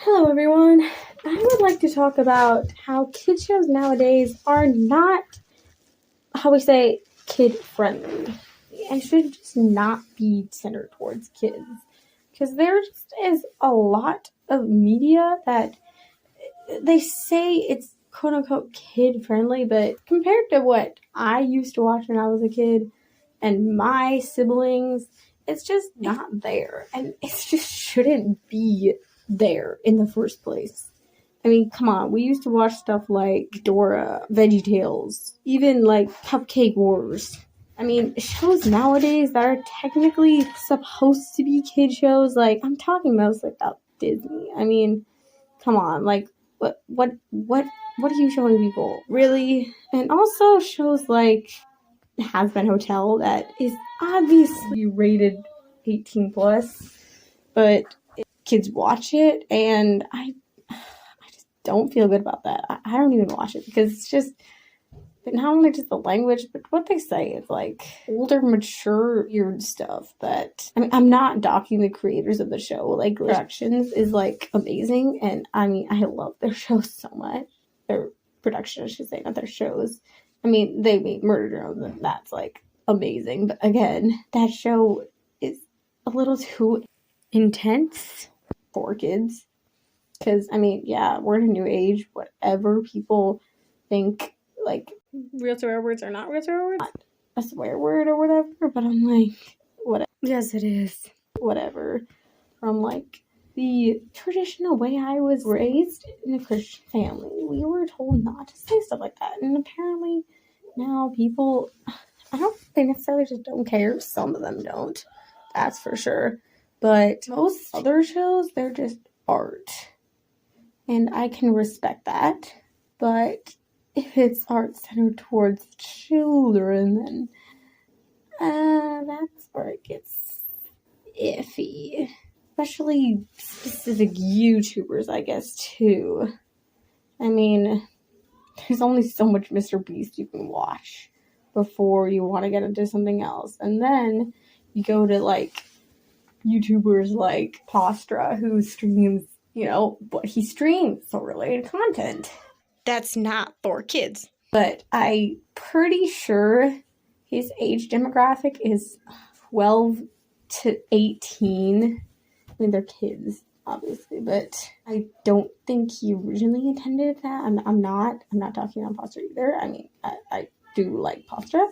Hello everyone, I would like to talk about how kid shows nowadays are not, how we say, kid friendly, and should just not be centered towards kids, because there just is a lot of media that they say it's quote unquote kid friendly, but compared to what I used to watch when I was a kid and my siblings, it's just not there, and it just shouldn't be there in the first place. I mean, come on, we used to watch stuff like Dora, VeggieTales, even like Cupcake Wars. I mean, shows nowadays that are technically supposed to be kid shows, like, I'm talking mostly about Disney. I mean, come on, like, what are you showing people? Really? And also shows like Has Been Hotel that is obviously rated 18 plus, but kids watch it, and I just don't feel good about that. I don't even watch it because it's just not only just the language, but what they say is like older, mature, weird stuff that, I mean, I'm not docking the creators of the show. Like, Productions is like amazing, and I mean, I love their shows so much. Their production, I should say, not their shows. I mean, they made Murder Drones, and that's like amazing. But again, that show is a little too intense for kids. Because, I mean, yeah, we're in a new age. Whatever people think, like, real swear words are not real swear words. Not a swear word or whatever, but I'm like, whatever. Yes, it is. Whatever. From, like, the traditional way I was raised in a Christian family, we were told not to say stuff like that. And apparently now people, I don't think they necessarily just don't care. Some of them don't. That's for sure. But most other shows, they're just art. And I can respect that. But if it's art centered towards children, then that's where it gets iffy. Especially specific YouTubers, I guess, too. I mean, there's only so much Mr. Beast you can watch before you want to get into something else. And then you go to, like, YouTubers like Postra, who streams, what he streams, so related content. That's not for kids. But I'm pretty sure his age demographic is 12 to 18. I mean, they're kids, obviously, but I don't think he originally intended that. I'm not talking on Postra either. I mean, I do like Postra.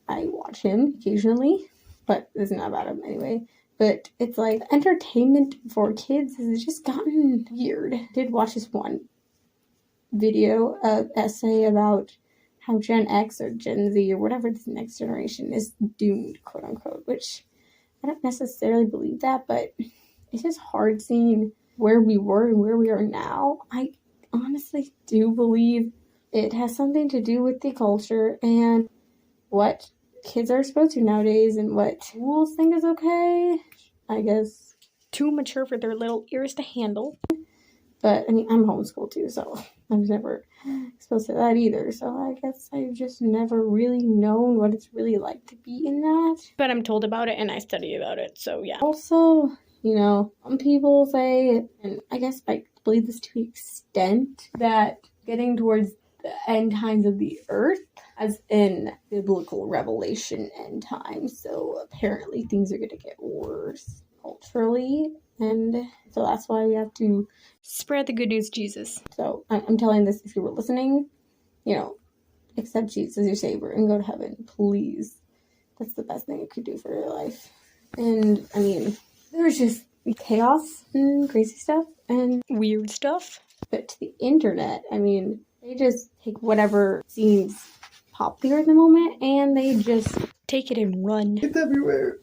I watch him occasionally, but it's not about him anyway. But it's like entertainment for kids has just gotten weird. I did watch this one video, essay about how Gen X or Gen Z or whatever this next generation is doomed, quote unquote, which I don't necessarily believe that, but it's just hard seeing where we were and where we are now. I honestly do believe it has something to do with the culture and what kids are exposed to nowadays and what schools think is okay. I guess too mature for their little ears to handle. But, I mean, I'm homeschooled too, so I was never exposed to that either. So I guess I've just never really known what it's really like to be in that. But I'm told about it and I study about it, so yeah. Also, some people say, and I guess I believe this to an extent, that getting towards the end times of the earth, as in biblical revelation end times. So apparently things are going to get worse culturally, and so that's why we have to spread the good news, Jesus. So I'm telling this, if you were listening, accept Jesus as your savior and go to heaven, please. That's the best thing you could do for your life. And I mean, there's just chaos and crazy stuff and weird stuff. But to the internet, I mean, they just take whatever seems popular at the moment and they just take it and run. It's everywhere.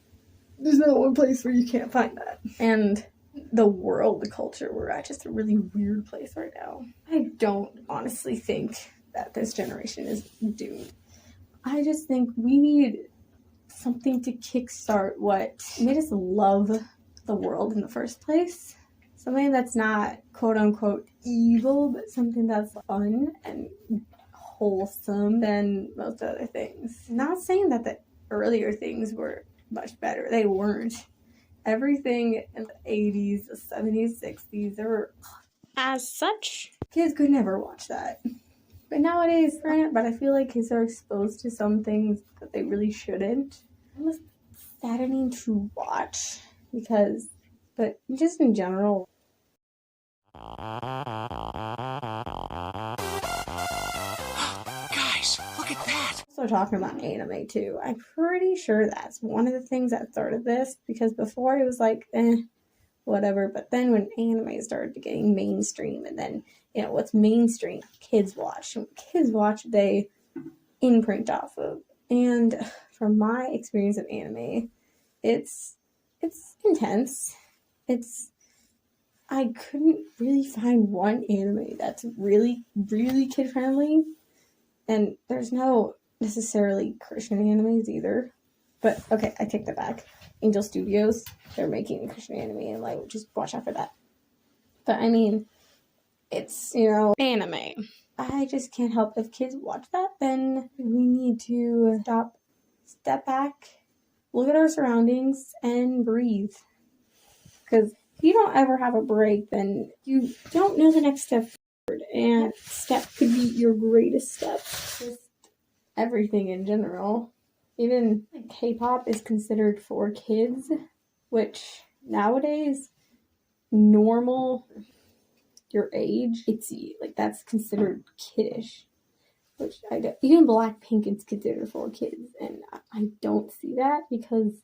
There's no one place where you can't find that. And the world, the culture, we're at just a really weird place right now. I don't honestly think that this generation is doomed. I just think we need something to kickstart what made us love the world in the first place. Something that's not quote unquote evil, but something that's fun and wholesome than most other things. Not saying that the earlier things were much better. They weren't. Everything in the 80s, the 70s, 60s, there were as such. Kids could never watch that. But nowadays, but I feel like kids are exposed to some things that they really shouldn't. It was saddening to watch but just in general. Guys, look at that! Also talking about anime too. I'm pretty sure that's one of the things that started this, because before it was like, whatever. But then when anime started getting mainstream, and then, what's mainstream? Kids watch. And kids watch, they imprint off of. And from my experience of anime, it's intense. I couldn't really find one anime that's really, really kid friendly. And there's no necessarily Christian animes either. But okay, I take that back. Angel Studios, they're making a Christian anime, and like, just watch out for that. But I mean, it's, anime. I just can't help if kids watch that, then we need to step back, look at our surroundings, and breathe. Because if you don't ever have a break, then you don't know the next step forward. And step could be your greatest step. Just everything in general. Even K-pop is considered for kids, which nowadays, normal, your age, that's considered kiddish. Which even Blackpink is considered for kids, and I don't see that because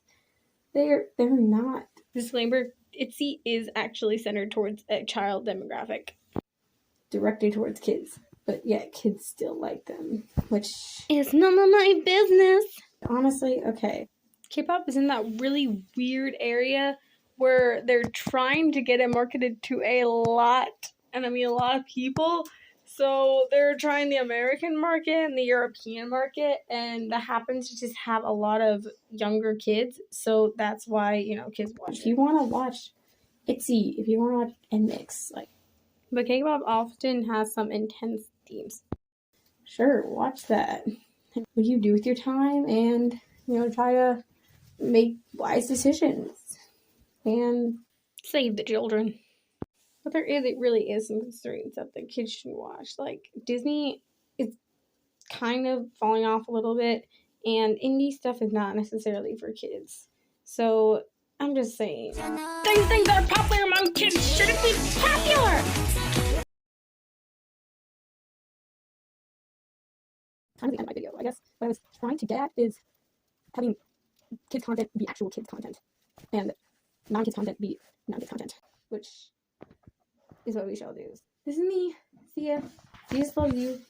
they're not. Disclaimer: ITZY is actually centered towards a child demographic, directed towards kids, but yet kids still like them, which is none of my business. Honestly, okay. K-pop is in that really weird area where they're trying to get it marketed to a lot of people. So they're trying the American market and the European market, and that happens to just have a lot of younger kids. So that's why, kids watch. If you want to watch ITZY, if you want to watch NMIX, but K-pop often has some intense themes. Sure, watch that. What do you do with your time? And, try to make wise decisions and save the children. But it really is some concerning stuff that kids should watch. Like, Disney is kind of falling off a little bit, and indie stuff is not necessarily for kids. So, I'm just saying, things that are popular among kids shouldn't be popular! Kind of the end of my video, I guess. What I was trying to get at is having kids content be actual kids content, and non-kids content be non-kids content, which is what we shall do. This is me. See ya. Jesus loves you.